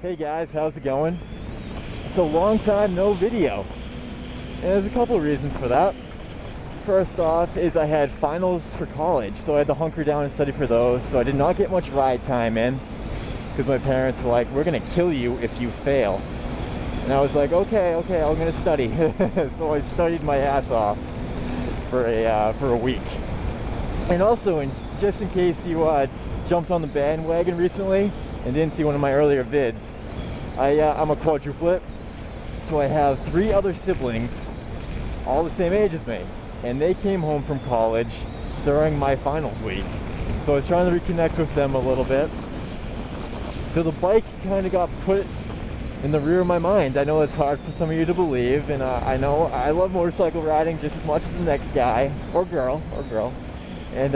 Hey guys, how's it going? So long time no video. And there's a couple of reasons for that. First off is I had finals for college, so I had to hunker down and study for those, so I did not get much ride time in because my parents were like, we're gonna kill you if you fail. And I was like, okay, I'm gonna study. So I studied my ass off for a week. And also, just in case you jumped on the bandwagon recently and didn't see one of my earlier vids, I'm a quadruplet, so I have 3 other siblings, all the same age as me, and they came home from college during my finals week. So I was trying to reconnect with them a little bit. So the bike kind of got put in the rear of my mind. I know it's hard for some of you to believe, and I know I love motorcycle riding just as much as the next guy, or girl. And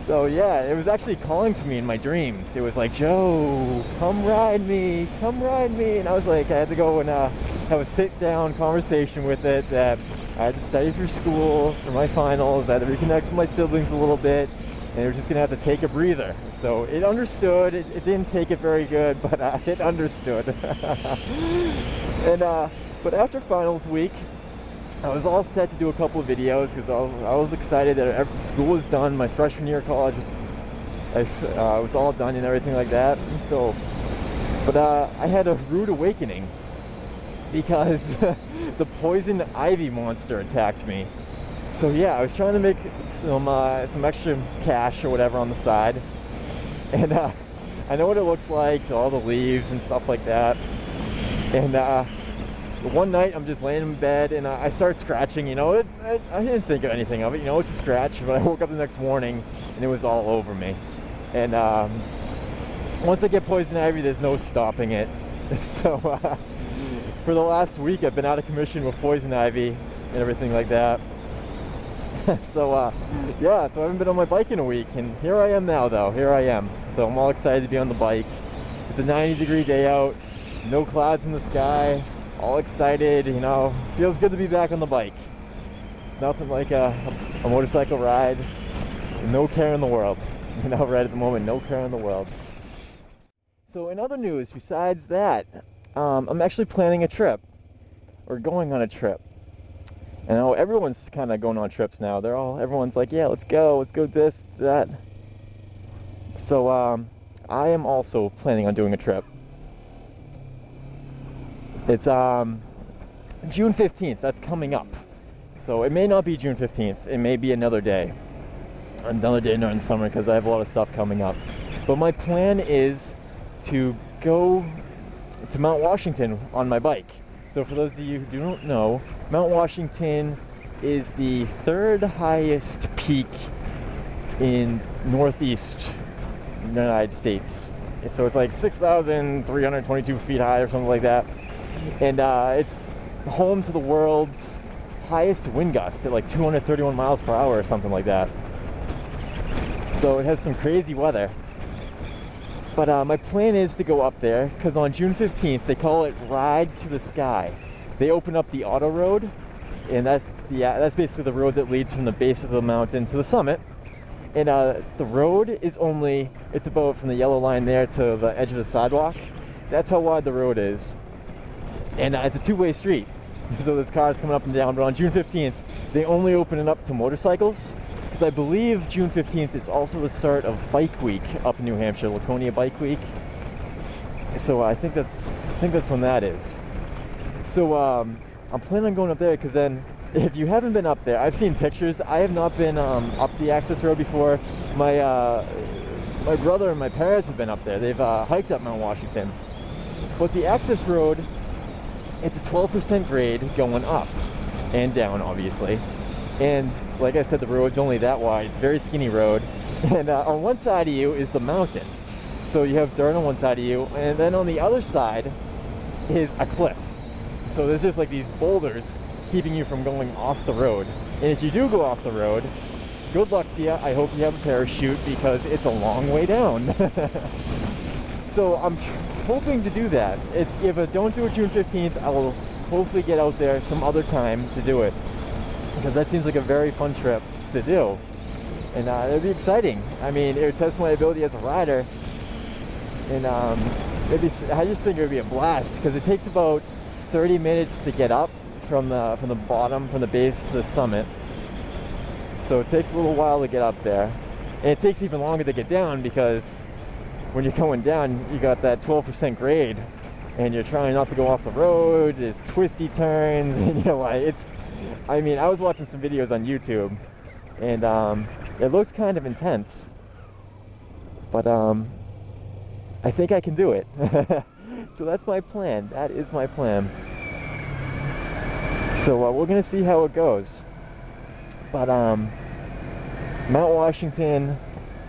so yeah, it was actually calling to me in my dreams. It was like, Joe, come ride me. And I was like, I had to go and have a sit-down conversation with it, that I had to study for school, for my finals. I had to reconnect with my siblings a little bit, and they were just gonna have to take a breather. So it understood. It didn't take it very good, but it understood. And but after finals week, I was all set to do a couple of videos because I was excited that school was done. My freshman year of college was all done and everything like that. So, but I had a rude awakening because the poison ivy monster attacked me. So yeah, I was trying to make some extra cash or whatever on the side, and I know what it looks like, all the leaves and stuff like that. And one night I'm just laying in bed and I start scratching, I didn't think of anything of it, it's a scratch, but I woke up the next morning and it was all over me. And once I get poison ivy, there's no stopping it. So for the last week I've been out of commission with poison ivy and everything like that. So yeah, so I haven't been on my bike in a week, and here I am now though, So I'm all excited to be on the bike. It's a 90-degree day out, no clouds in the sky. All excited, feels good to be back on the bike. It's nothing like a motorcycle ride, no care in the world. Right at the moment, no care in the world. So in other news, besides that, I'm actually planning a trip, or going on a trip. And I know everyone's kind of going on trips now. Everyone's like, yeah, let's go this, that. So I am also planning on doing a trip. It's June 15th, that's coming up. So it may not be June 15th, it may be another day during summer, because I have a lot of stuff coming up. But my plan is to go to Mount Washington on my bike. So for those of you who don't know, Mount Washington is the 3rd highest peak in northeast United States. So it's like 6,322 feet high or something like that. And it's home to the world's highest wind gust at like 231 miles per hour or something like that. So it has some crazy weather. But my plan is to go up there because on June 15th they call it Ride to the Sky. They open up the auto road, and that's basically the road that leads from the base of the mountain to the summit. And the road is it's about from the yellow line there to the edge of the sidewalk. That's how wide the road is. And it's a 2-way street, so there's cars coming up and down. But on June 15th, they only open it up to motorcycles, because I believe June 15th is also the start of Bike Week up in New Hampshire, Laconia Bike Week. So I think that's when that is. So I'm planning on going up there, because then, if you haven't been up there, I've seen pictures. I have not been up the access road before. My brother and my parents have been up there. They've hiked up Mount Washington. But the access road, it's a 12% grade going up and down, obviously. And like I said, the road's only that wide. It's a very skinny road. And on one side of you is the mountain. So you have dirt on one side of you, and then on the other side is a cliff. So there's just like these boulders keeping you from going off the road. And if you do go off the road, good luck to you. I hope you have a parachute, because it's a long way down. So I'm hoping to do that. If I don't do it June 15th, I will hopefully get out there some other time to do it, because that seems like a very fun trip to do. And it'd be exciting. I mean, it would test my ability as a rider. And I just think it would be a blast because it takes about 30 minutes to get up from the bottom, from the base to the summit. So it takes a little while to get up there, and it takes even longer to get down because when you're going down, you got that 12% grade, and you're trying not to go off the road. There's twisty turns, and you're like, I mean, I was watching some videos on YouTube, and it looks kind of intense, but I think I can do it. So that's my plan. That is my plan. So we're gonna see how it goes. But Mount Washington,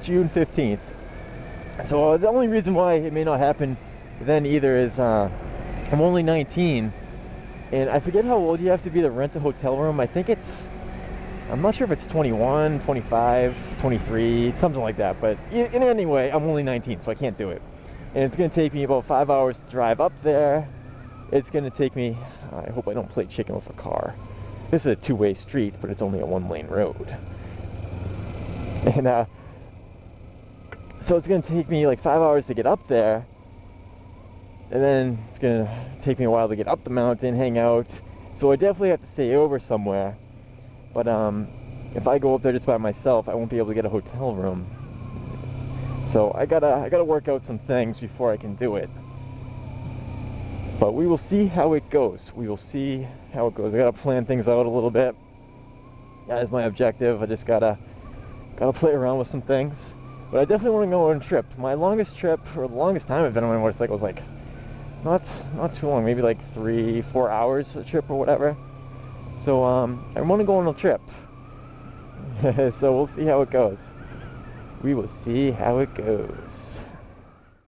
June 15th. So the only reason why it may not happen then either is I'm only 19, and I forget how old you have to be to rent a hotel room. I think I'm not sure if it's 21, 25, 23, something like that. But in any way, I'm only 19, so I can't do it. And it's going to take me about 5 hours to drive up there. It's going to take me, I hope I don't play chicken with a car. This is a two-way street, but it's only a one-lane road. And so it's going to take me like 5 hours to get up there. And then it's going to take me a while to get up the mountain, hang out. So I definitely have to stay over somewhere. But if I go up there just by myself, I won't be able to get a hotel room. So I gotta work out some things before I can do it. But we will see how it goes. We will see how it goes. I gotta plan things out a little bit. That is my objective. I just gotta play around with some things. But I definitely want to go on a trip. My longest trip, or the longest time I've been on my motorcycle, was like not too long, maybe like 3-4 hours a trip or whatever. So I want to go on a trip. So we'll see how it goes. We will see how it goes.